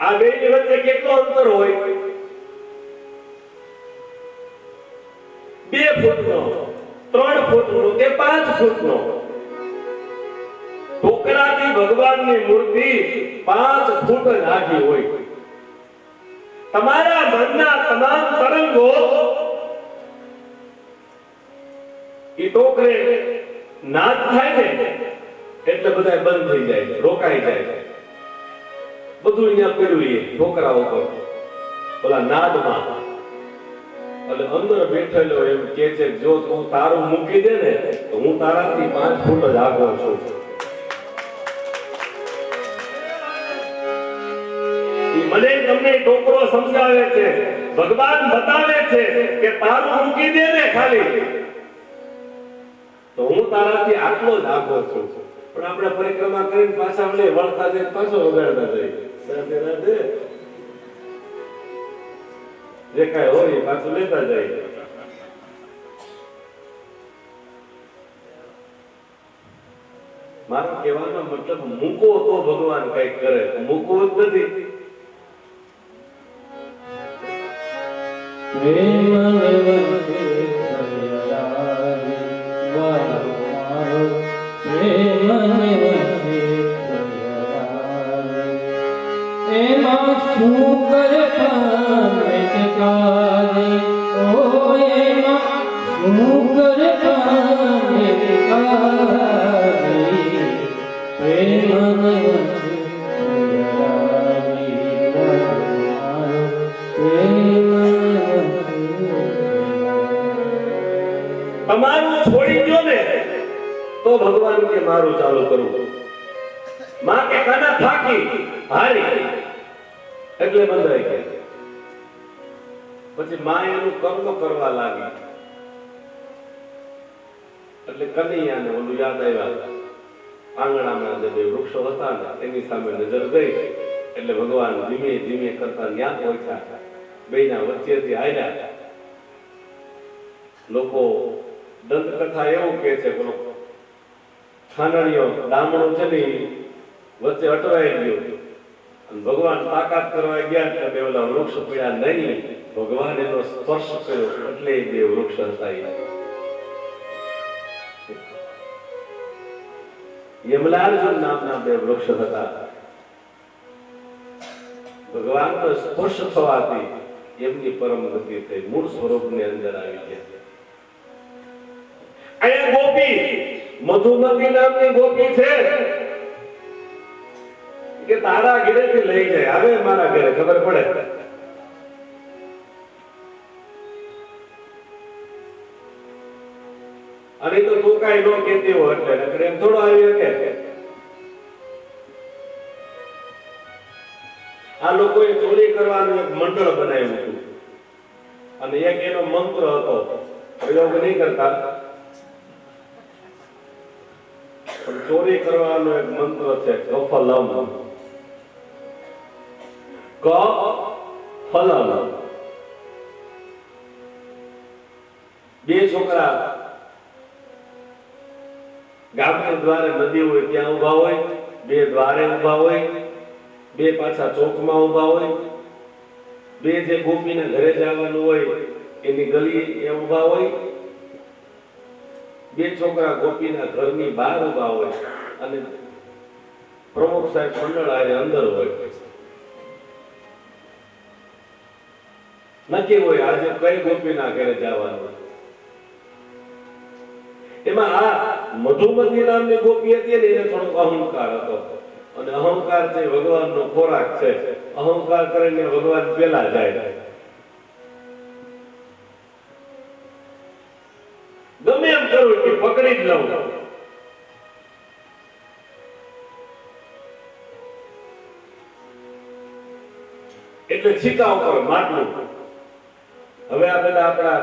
આ બેની વચ્ચે કેટલો અંતર હોય? 2 ફૂટનો, 3 ફૂટનો કે 5 ફૂટનો. ટોકરાથી ભગવાનની મૂર્તિ 5 ફૂટ જ આખી હોય. તમારા મનના તમામ તરંગો ઈ ટોકરે નાદ થાય ને એટલે બધા બંધ થઈ જાય, રોકાઈ જાય. બધું અહીંયા પડ્યું એ ટોકરા ઉપર ઓલા નાદમાં. એટલે અંદર બેઠેલો એમ કે છે, જો તું તારું મૂકી દે ને તો હું તારાથી 5 ફૂટ જ આગળ છું. મને તમને ટોકરો સમજાવે છે, ભગવાન બતાવે છે કે તારું મૂકી દે ને ખાલી તો હું તારાથી આટલો જ આગળ છું. પણ આપણે પરિક્રમા કરીને પાછા વળતા જઈએ, પાછો વગાડતા જઈએ, જે કાંઈ હોય એ પાછું લેતા જાય. મારો કહેવાનો મતલબ મૂકો તો ભગવાન કઈક કરે, મૂકવું જ નથી. એમાં શું કરે કાલી, ઓ એમાં શું કરે કાલી, તમારું છોડી દો ને તો ભગવાન કે મારું ચાલુ કરવું. માં કે કાના થાકી હારી એટલે બંધાઈ ગયા. પછી માં એનું કર્મ કરવા લાગી એટલે કનૈયાને ઓલું યાદ આવ્યા. આંગણામાં જે 2 વૃક્ષો હતા ને એની સામે નજર ગઈ એટલે ભગવાન ધીમે ધીમે કરતા ન્યા પહોંચ્યા. બેના વચ્ચેથી આવ્યા. લોકો દંતકથા એવું કહે છે, પેલો ખાનણીઓ ડામણો છે ને વચ્ચે અટવાઈ ગયો અને ભગવાન તાકાત કરવા ગયા એટલે ઓલા વૃક્ષ પીડા નહીં, ભગવાન એનો સ્પર્શ કર્યો એટલે 2 વૃક્ષ હતા. યમલાર્જુન નામના 2 વૃક્ષ હતા. ભગવાનનો સ્પર્શ થવાથી એમની પરમ ગતિ થઈ, મૂળ સ્વરૂપની અંદર આવી ગયા. અહીંયા ગોપી મધુમતી નામની ગોપી છે કે તારા ઘરેથી લઈ જાય, હવે મારા ઘરે ખબર પડે. અને તો તું કાઈ નો કહેતી હો એટલે એમ થોડો આવી કે આ લોકોએ ચોરી કરવાનું એક મંડળ બનાવ્યું હતું અને એક એનો મંત્ર હતો, પ્રયોગ નહીં કરતા, પણ ચોરી કરવાનો એક મંત્ર છે કફલમ. કફલમ. બે છોકરા ગામના દ્વારે નદી હોય ત્યાં ઉભા હોય, બે દ્વારે ઉભા હોય, બે પાછા ચોકમાં ઉભા હોય, બે જે ગોપીના ઘરે જવાનું હોય એની ગલી એ ઉભા હોય, બે છોકરા ગોપીના ઘરની બહાર ઉભા હોય અને પ્રમુખ સાહેબ મંડળ આરે અંદર હોય. નક્કી હોય આજે કઈ ગોપીના ઘરે જવાનું. એમાં આ મધુમતી નામની ગોપી હતી ને એને થોડોક અહંકાર હતો અને અહંકાર છે ભગવાનનો ખોરાક છે. અહંકાર કરીને ભગવાન પેલા જાય. ગમે એમ કરું કે પકડી જ લઉં. એટલે છીકા ઉપર માટલું. હવે આ બધા આપણા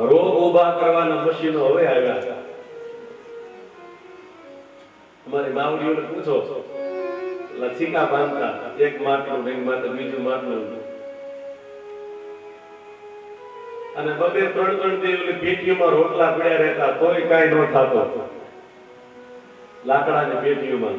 રોગ ઉભા કરવાના મશીનો હવે આવ્યા છે. અમારી માવડીઓને પૂછો, છીકા બાંધતા એક માટલું રિંગ માટે બીજું માટલું અને બબે ત્રણ દિવસ પેટીઓમાં રોટલા પડ્યા રહેતા તોય કાંઈ ન થતો. લાકડાની પેટીઓમાં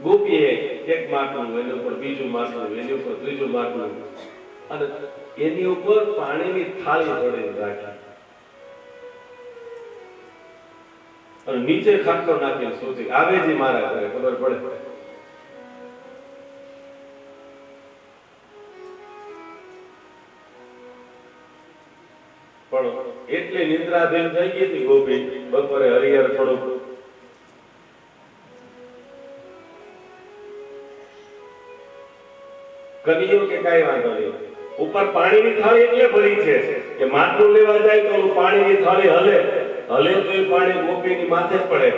ગોપીએ એક માટલું, એની ઉપર બીજું માટલું, એની ઉપર ત્રીજું માટલું અને એની ઉપર પાણીની થાળી ચડીને રાખી અને નીચે ખાટલો નાખીને સૂતી. આવે છે મારા ઘરે ખબર પડે. પણ એટલી નિદ્રાધીન થઈ ગઈ હતી ગોપી. બપોરે હરિહર થોડુંક કવિયો કે કઈ વાંધો નહીં, ઉપર પાણીની થાળી એટલે ભરી છે કે માટલું લેવા જાય તો પાણીની થાળી હલે હલે તો એ પાણી ગોપીની માથે પડે,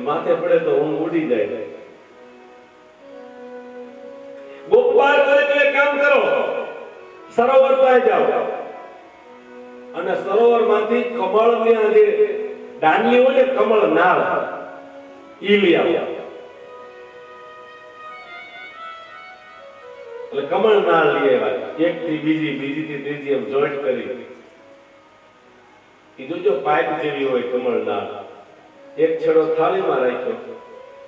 માથે પડે તો ઊંઘ ઉડી જાય. ગોપાલ એટલે કામ કરો, સરોવર પાસે જાઓ અને સરોવર માંથી કમળ ની જે ડાંગલી હોય ને કમળ નાળ ઈ લઈ આવો. એટલે કમળ નાળ લઈ આવ્યા, એક થી બીજી, બીજી થી ત્રીજી એમ જોઈન્ટ કરી. કીધું જો પાઇપ જેવી હોય કમળ નાળ. એક છેડો થાળીમાં રાખ્યો,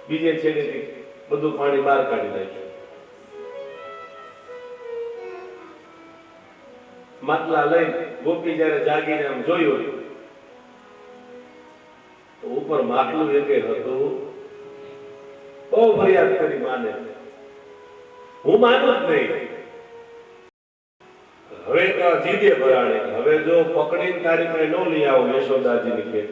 બીજે છેડેથી બધું પાણી બહાર કાઢી નાખ્યું. માટલા લઈને ગોપી જયારે જાગીને આમ જોયું તો ઉપર માટલું એકે હતું. બહુ ફરિયાદ કરી માને, હું માનું જ નહીં. હવે તો જીદે ભરાણે, હવે જો પકડીને તારી પાસે ન લઈ આવો યશોદાજીની ખેત.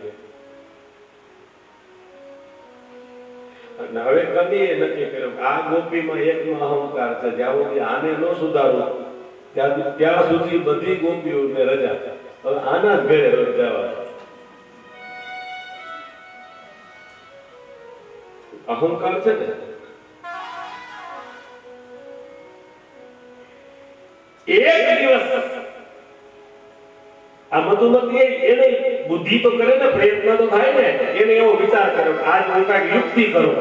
અને હવે કદી એ નક્કી કર્યું આ ગોપીમાં એકનો અહંકાર છે, જ્યાં સુધી આને ન સુધારું ત્યાં સુધી બધી ગોપીઓને રજા. હવે આના જ ઘરે રોજ જવા. અહંકાર છે ને એક દિવસ આ મધુમતી એને બુદ્ધિ તો કરે ને, પ્રયત્ન તો થાય ને, એને એવો વિચાર કર્યો આજ હું કાંઈક યુક્તિ કરું.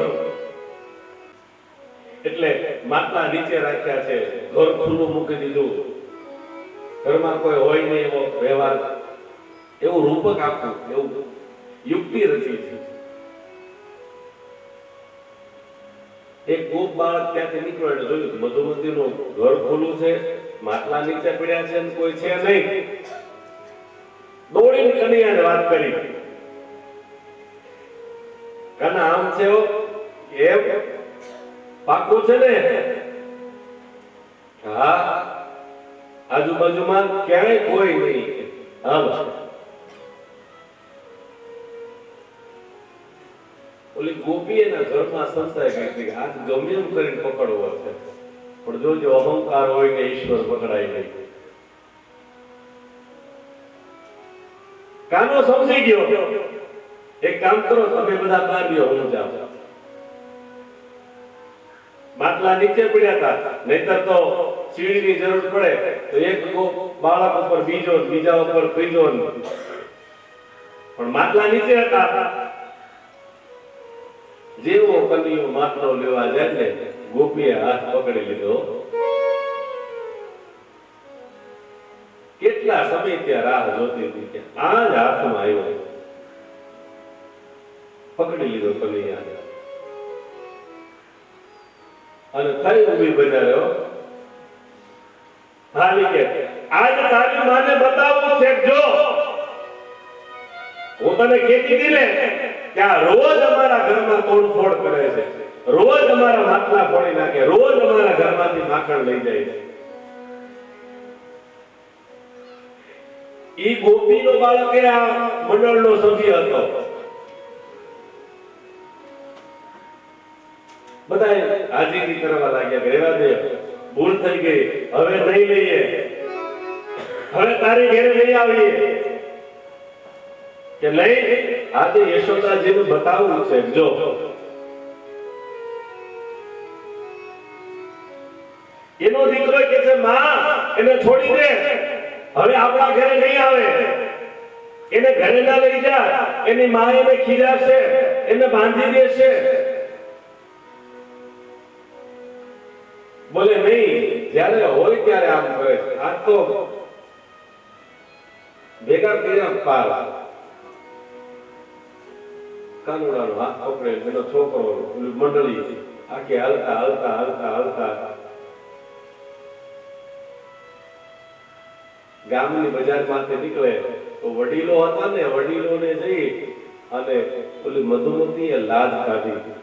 એટલે માટલા નીચે રાખ્યા છે, ઘર ખુલ્લું મૂકી દીધું, ઘરમાં કોઈ હોય નહીં એવો વ્યવહાર, એવું રૂપક આપવું, એવું યુક્તિ રચી છે. એક ગોપ બાળક ત્યાંથી નીકળ્યો એટલે જોયું મધુમતીનું ઘર ખુલ્લું છે, માટલા નીચે પડ્યા છે ને કોઈ છે નહીં. દોડીને કનૈયાને વાત કરી, કના આમ છે એમ પાકું છે ને? હા, આજુબાજુમાં ક્યાંય કોઈ નહીં. હા, ઓલી ગોપી એના ઘરમાં સંતાઈ ગઈ આજ ગમે એમ કરીને પકડવો છે. પણ જો અહંકાર હોય ને ઈશ્વર પકડાય નહીં. કાનો સમજી ગયો, એક કામ કરો, તમે બધા બહાર ગયો, હું જાઉં. માટલા નીચે પડ્યા હતા, નહીતર તો સીડીની જરૂર પડે તો એક બાળક ઉપર બીજો, બીજા ઉપર ત્રીજો, પણ માટલા નીચે હતા. જેવો કન્યો માટલો લેવા જાય ને, ગોપીએ હાથ પકડી લીધો. કેટલા સમય ત્યાં રાહ જોતી હતી કે આ જ હાથમાં આવ્યો, પકડી લીધો કનૈયાને અને થઈ ઊભી બનાવ્યો. હાલી કે આજ તારી માને બતાવવું છે. જો હું તને કહેતી હતી ને કે આ રોજ અમારા ઘરમાં તોડફોડ કરે છે, રોજ અમારા માટલા ફોડી નાખે, રોજ અમારા ઘરમાંથી માખણ લઈ જાય છે. ઈ ગોપીનો બાળક એ આ મંડળનો સભ્ય હતો. બધા હાજીરી કરવા લાગ્યા કે રેવા દે, ભૂલ થઈ ગઈ, હવે નહીં લઈએ, હવે તારી ઘરે નહીં આવીએ. કે નહીં, આજે યશોદાજીને બતાવવું છે. જો એનો દીકરો કે છે માં એને છોડી દે, હવે આપણા ઘરે નહીં આવે, એને ઘરે ના લઈ જા, એની માં એને ખીજાશે, એને બાંધી દેશે. બોલે નહીં, જ્યારે હોય ત્યારે આમ કરે. આ તો ભેગા કર્યા પાર. કાનુડાનો હાથ પકડે, એનો છોકરો મંડળી આખી હાલતા હાલતા હાલતા હાલતા ગામની બજારમાંથી નીકળે તો વડીલો હતા ને, વડીલોને જઈ અને ઓલી મધુમતીએ લાજ કાઢી.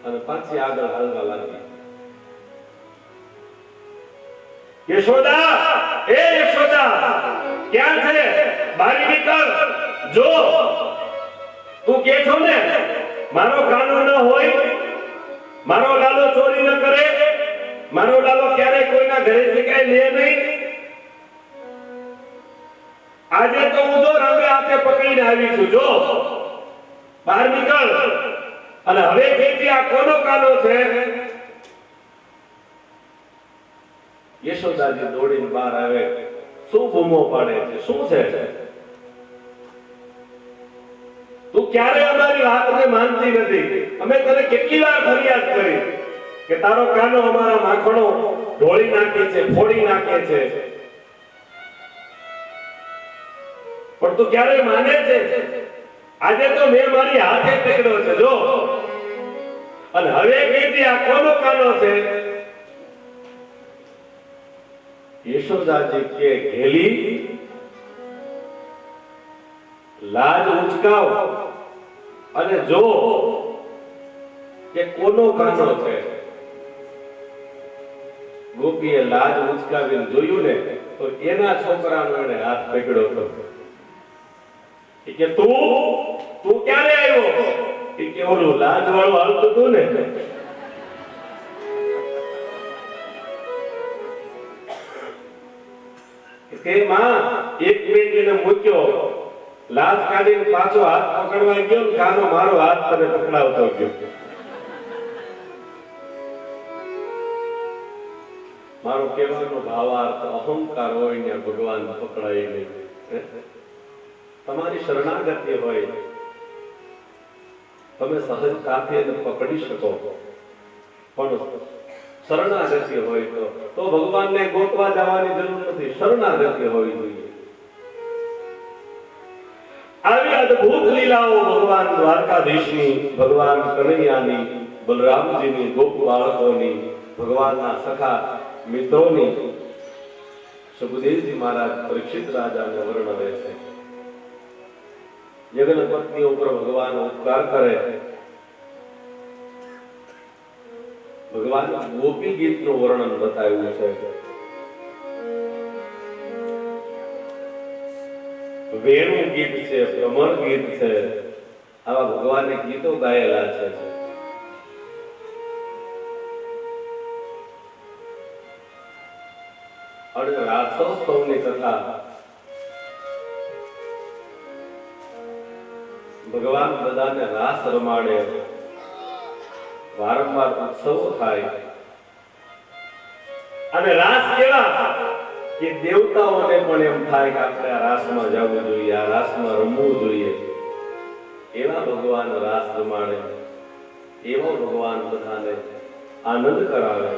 અને પાછી આગળ હાલવા લાગી. યશોદા, એ યશોદા, ક્યાં છે? બારી નીકળ. જો તું કે છો ને મારો કાનો ન હોય, મારો લાલો ચોરી ન કરે, મારો લાલો ક્યારેય કોઈના ઘરેથી કઈ લે નહીં. આજે તો હું જો રંગે હાથે પકડીને આવી છું. જો બહાર નીકળ. અને હવે કેતી આ કોનો કાનો છે? યશોદાજી દોડીને બહાર આવે. શું બૂમો પાડે છે? શું છે? તું ક્યારે અમારી વાતને માનતી નથી. અમે તને કેટલી વાર ફરિયાદ કરી કે તારો કાનો અમારા માખણો ઢોળી નાખે છે, ફોડી નાખે છે, પણ તું ક્યારે માને છે? આજે તો મેં મારી હાથે પકડ્યો છે. જો અને હવે કીધી આ કોનો કાનો છે? યશોદાજી કે ઘેલી, લાજ ઉચકાવ અને જો કે કોનો કાનો છે. ગોપીએ લાજ ઉચકાવીને જોયું ને તો એના છોકરાનો એને હાથ પકડ્યો હતો. કે તું ક્યારે આવ્યો? કે ઓલું લાજ વાળું હાલતું હતું ને. તે માં એક મિનિટ એને મૂક્યો, લાજ કાઢીને પાછો હાથ પકડવા ગયો ને કાનો મારો હાથ તને પકડાવતો ગયો. મારો કહેવાનો ભાવાર્થ અહંકાર હોય ને ભગવાન પકડાય નહીં. તમારી શરણાગતિ હોય, તમે સહજતાથી એને પકડી શકો, પણ શરણાગતિ હોય તો ભગવાનને ગોતવા જવાની જરૂર નથી. શરણાગતિ હોવી જોઈએ. આવી અદ્ભુત લીલાઓ ભગવાન દ્વારકાધીશની, ભગવાન કનૈયાની, બલરામજીની, ગોપ બાળકોની, ભગવાનના સખા મિત્રોની સુખદેવજી મહારાજ પરીક્ષિત રાજાને વર્ણવે છે. જગન પત્ની ઉપર ભગવાન ઉપકાર કરે. ભગવાન ગોપી ગીતનું વર્ણન બતાવ્યું છે. વેણુ ગીત છે, ભ્રમર ગીત છે, આવા ભગવાનને ગીતો ગાયેલા છે. અને રાસોત્સવની કથા ભગવાન બધાને રાસ રમાડે, વારંવાર ઉત્સવો થાય. અને રાસ કેવા કે દેવતાઓને પણ એમ થાય કે આપણે આ રાસમાં જવું જોઈએ, આ રાસમાં રમવું જોઈએ. એવા ભગવાન રાસ રમાડે, એવો ભગવાન બધાને આનંદ કરાવે.